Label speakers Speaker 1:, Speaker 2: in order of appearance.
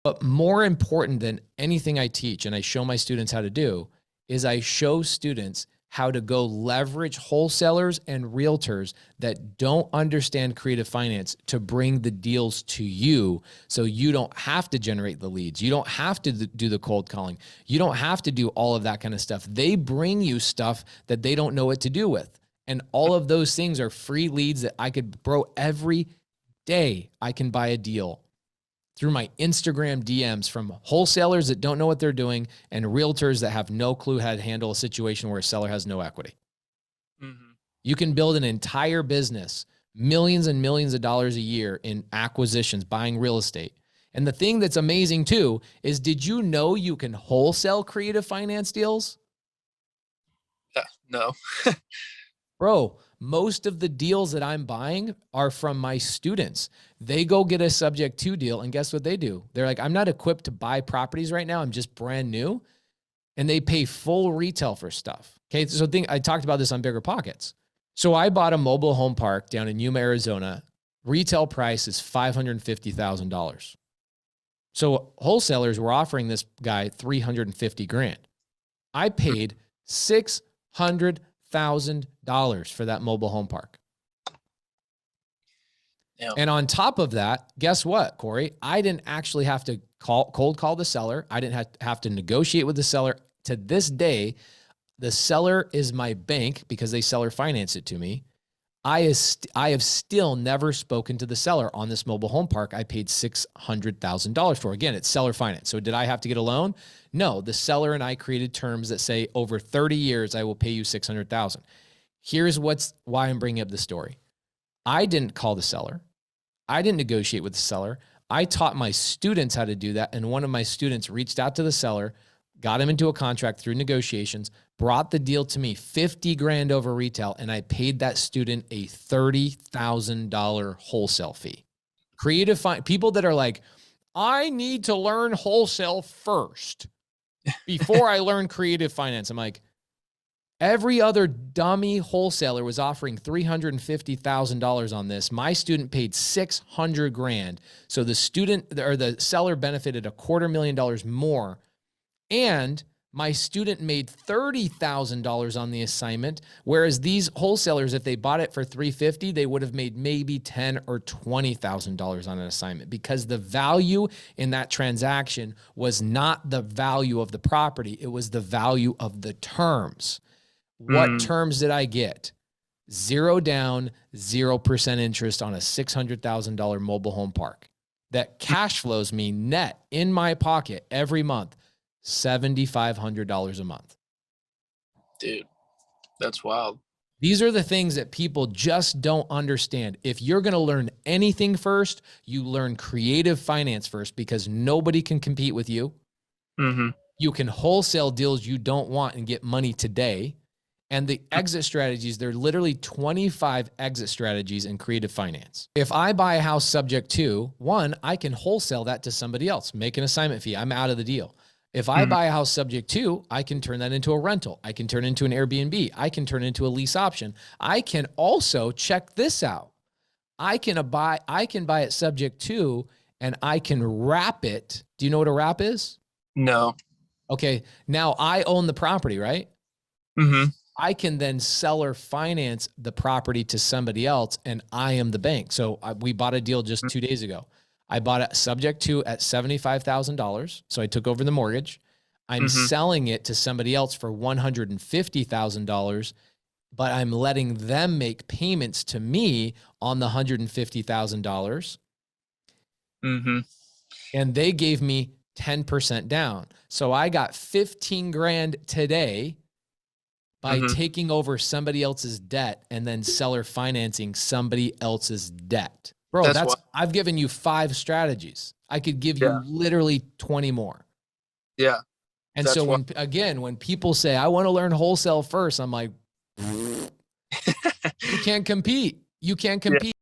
Speaker 1: But more important than anything I teach and I show my students how to do is I show students how to go leverage wholesalers and realtors that don't understand creative finance to bring the deals to you, so you don't have to generate the leads. You don't have to do the cold calling. You don't have to do all of that kind of stuff. They bring you stuff that they don't know what to do with. And all of those things are free leads that I could, bro, every day I can buy a deal through my Instagram DMs from wholesalers that don't know what they're doing and realtors that have no clue how to handle a situation where a seller has no equity. Mm-hmm. You can build an entire business, millions and millions of dollars a year in acquisitions, buying real estate. And the thing that's amazing too is, did you know you can wholesale creative finance deals?
Speaker 2: No.
Speaker 1: Bro, most of the deals that I'm buying are from my students. They go get a subject to deal, and guess what they do? They're like, I'm not equipped to buy properties right now. I'm just brand new. And they pay full retail for stuff. Okay, so I talked about this on Bigger Pockets. So I bought a mobile home park down in Yuma, Arizona. Retail price is $550,000. So wholesalers were offering this guy $350,000. I paid $600,000 for that mobile home park. Yeah. And on top of that, guess what, Corey? I didn't actually have to cold call the seller. I didn't have to negotiate with the seller. To this day, the seller is my bank because they seller finance it to me. I have still never spoken to the seller on this mobile home park I paid $600,000 for. Again, it's seller finance. So did I have to get a loan? No, the seller and I created terms that say over 30 years, I will pay you $600,000. Here's why I'm bringing up the story. I didn't call the seller. I didn't negotiate with the seller. I taught my students how to do that. And one of my students reached out to the seller, got him into a contract through negotiations, brought the deal to me, $50,000 over retail, and I paid that student a $30,000 wholesale fee. People that are like, I need to learn wholesale first before I learn creative finance. I'm like, every other dummy wholesaler was offering $350,000 on this. My student paid $600,000. So the seller benefited $250,000 more. And my student made $30,000 on the assignment, whereas these wholesalers, if they bought it for $350,000, they would have made maybe $10,000 or $20,000 on an assignment, because the value in that transaction was not the value of the property. It was the value of the terms. What terms did I get? 0 down, 0% interest on a $600,000 mobile home park that cash flows me net in my pocket every month $7,500 a month.
Speaker 2: Dude, that's wild.
Speaker 1: These are the things that people just don't understand. If you're going to learn anything first, you learn creative finance first, because nobody can compete with you. Mm-hmm. You can wholesale deals you don't want and get money today. And the exit strategies, there are literally 25 exit strategies in creative finance. If I buy a house subject to, one, I can wholesale that to somebody else, make an assignment fee. I'm out of the deal. If I buy a house subject to, I can turn that into a rental. I can turn it into an Airbnb. I can turn it into a lease option. I can also, check this out, I can buy it subject to, and I can wrap it. Do you know what a wrap is?
Speaker 2: No.
Speaker 1: Okay. Now I own the property, right? Mm-hmm. I can then seller finance the property to somebody else, and I am the bank. So we bought a deal just 2 days ago. I bought it subject to at $75,000. So I took over the mortgage. I'm selling it to somebody else for $150,000, but I'm letting them make payments to me on the $150,000. Mm-hmm. And they gave me 10% down. So I got $15,000 today by taking over somebody else's debt and then seller financing somebody else's debt. Bro, I've given you 5 strategies. I could give you literally 20 more.
Speaker 2: Yeah.
Speaker 1: And so when people say, I want to learn wholesale first, I'm like, you can't compete. You can't compete.